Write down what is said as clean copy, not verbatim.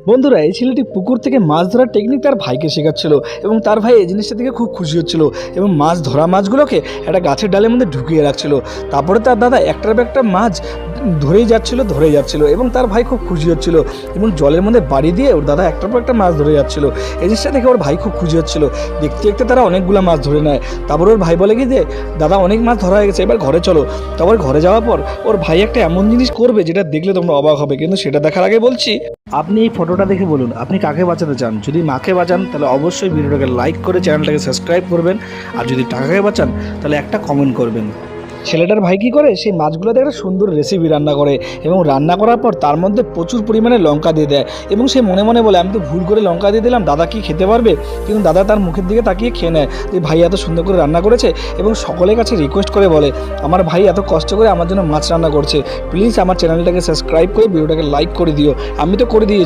বন্ধুরা, এই ছেলেটি পুকুর থেকে মাছ ধরার টেকনিক তার ভাইকে শেখাচ্ছিল এবং তার ভাই এই জিনিসটা থেকে খুব খুশি হচ্ছিল এবং মাছ ধরা মাছগুলোকে একটা গাছের ডালের মধ্যে ঢুকিয়ে রাখছিল। তারপরে তার দাদা একটার পর একটা মাছ ধরেই যাচ্ছিল এবং তার ভাই খুব খুশি হচ্ছিল এবং জলের মধ্যে বাড়ি দিয়ে ওর দাদা একটার পর একটা মাছ ধরে যাচ্ছিল। এই জিনিসটা দেখে ওর ভাই খুব খুশি হচ্ছিল। দেখতে দেখতে তারা অনেকগুলো মাছ ধরে নেয়। তারপর ওর ভাই বলে কি যে দাদা অনেক মাছ ধরা হয়ে গেছে, এবার ঘরে চলো। তারপর ঘরে যাওয়ার পর ওর ভাই একটা এমন জিনিস করবে যেটা দেখলে তোমরা অবাক হবে, কিন্তু সেটা দেখার আগে বলছি আপনি এই ফটোটা দেখে বলুন আপনি কাকে বাঁচাতে চান। যদি মাকে বাঁচান তাহলে অবশ্যই ভিডিওটাকে লাইক করে চ্যানেলটাকে সাবস্ক্রাইব করবেন, আর যদি টাকাকে বাঁচান তাহলে একটা কমেন্ট করবেন। ছেলেটার ভাই কী করে, সেই মাছগুলোতে একটা সুন্দর রেসিপি রান্না করে এবং রান্না করার পর তার মধ্যে প্রচুর পরিমাণে লঙ্কা দিয়ে দেয় এবং সে মনে মনে বলে আমি তো ভুল করে লঙ্কা দিয়ে দিলাম, দাদা কি খেতে পারবে? কিন্তু দাদা তার মুখের দিকে তাকিয়ে খেয়ে নেয় যে ভাই এত সুন্দর করে রান্না করেছে এবং সকলের কাছে রিকোয়েস্ট করে বলে আমার ভাই এত কষ্ট করে আমার জন্য মাছ রান্না করছে, প্লিজ আমার চ্যানেলটাকে সাবস্ক্রাইব করে ভিডিওটাকে লাইক করে দিও। আমি তো করে দিয়েছি।